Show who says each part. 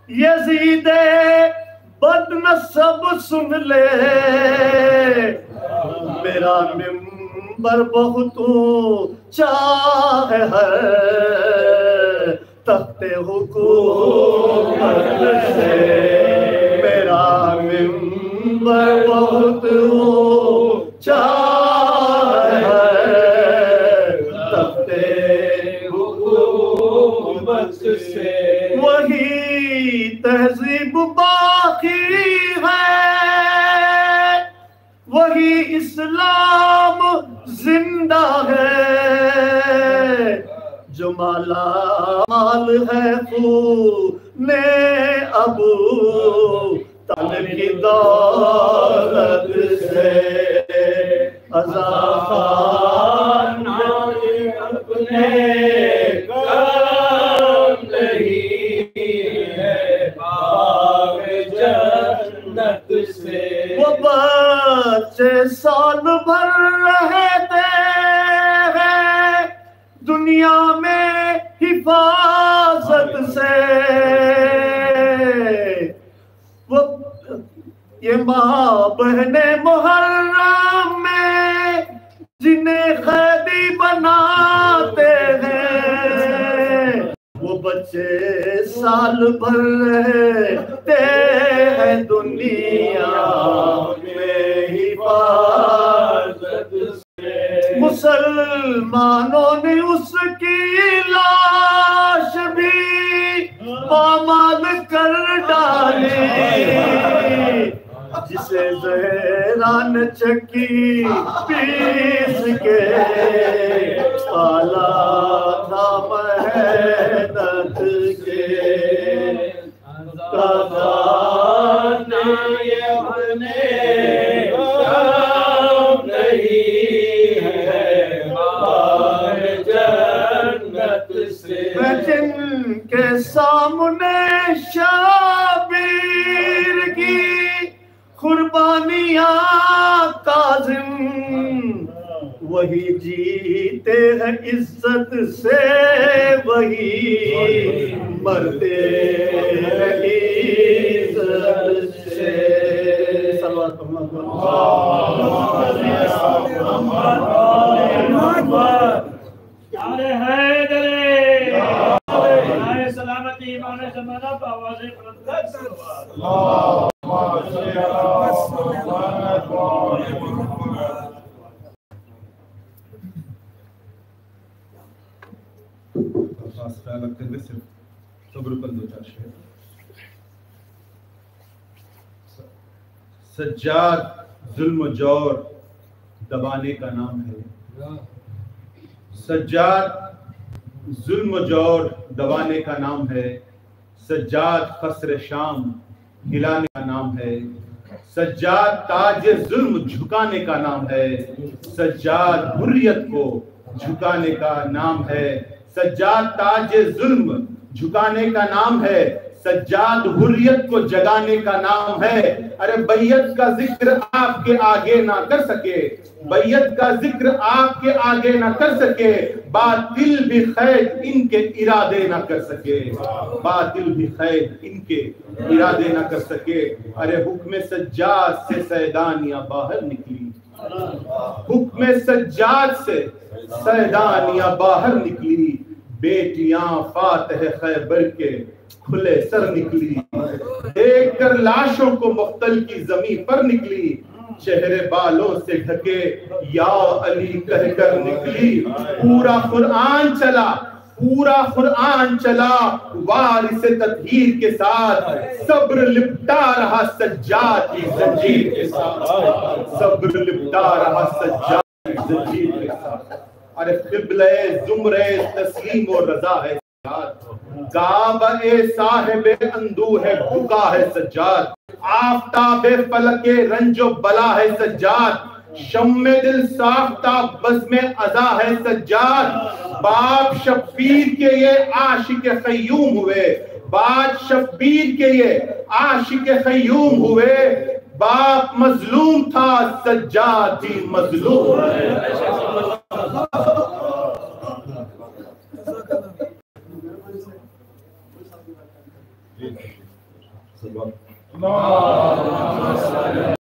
Speaker 1: یزید بد نسب سن لے میرا منبر بہت اونچا ہے تخت حکومت سے میرا منبر بہت اونچا ہے تخت حکومت سے وہی تہذیب باقی ہے وہی اسلام زندہ ہے جو مالا مال ہے خون ابو طالب کی دولت سے عزا خان اپنے کام نہیں ہے باغ جنت سے وہ بچے سال بھر رہتے ہیں دنیا میں حفاظت سے وہ یہ ماں بہن محرم میں جنہیں قیدی بناتے ہیں وہ بچے سال بھر رہتے ہیں دنیا میں حفاظت سے مسلمانوں نے اس کی لاش بھی پامال کر ڈالی جسے زہران چکی پیس کے پالا تھا محنت کے قضانا یہ بنے کام نہیں ہے باغ جنت سے میں جن کے سامنے شبیر کی قربانیاں کاظم وہی جیتے ہیں عزت سے وہی مرتے ہیں عزت سے سلامتی ایمان زمانہ بآواز بلند
Speaker 2: صبر پر دو چار شعر سجاد ظلم و جور دبانے کا نام ہے سجاد ظلم و جور دبانے کا نام ہے سجاد قصر شام ہلانے کا نام ہے سجاد تاج ظلم جھکانے کا نام ہے سجاد حریت کو جھکانے کا نام ہے سجاد تاج ظلم جھکانے کا نام ہے سجاد حریت کو جگانے کا نام ہے ارے بیعت کا ذکر آپ کے آگے نہ کر سکے بیعت کا ذکر آپ کے آگے نہ کر سکے باطل بھی خیر ان کے ارادے نہ کر سکے باطل بھی خیر ان کے ارادے نہ کر سکے ارے حکم سجاد سے سیدانیاں باہر نکلی حکم سجاد سے سیدانیاں باہر نکلی بیٹیاں فاتح خیبر کے کھلے سر نکلی دیکھ کر لاشوں کو مقتل کی زمین پر نکلی چہرے بالوں سے ڈھکے یا علی کہہ کر نکلی پورا قرآن چلا وارث تطہیر کے ساتھ صبر لپٹا رہا سجاد کی زنجیر کے ساتھ صبر لپٹا رہا سجاد کی زنجیر کے ساتھ ارے قبلہ زمرے تسلیم و رضا ہے کعبہ صاحب اندوہ ہے بھوکا ہے سجاد آفتاب فلک رنج و بلا ہے سجاد شم دل ساختہ بزم عزا ہے سجاد باپ شبیر کے یہ عاشق خیوم ہوئے باپ شبیر کے یہ عاشق خیوم ہوئے باپ مظلوم تھا سجاد بھی مظلوم ہے
Speaker 1: صلوات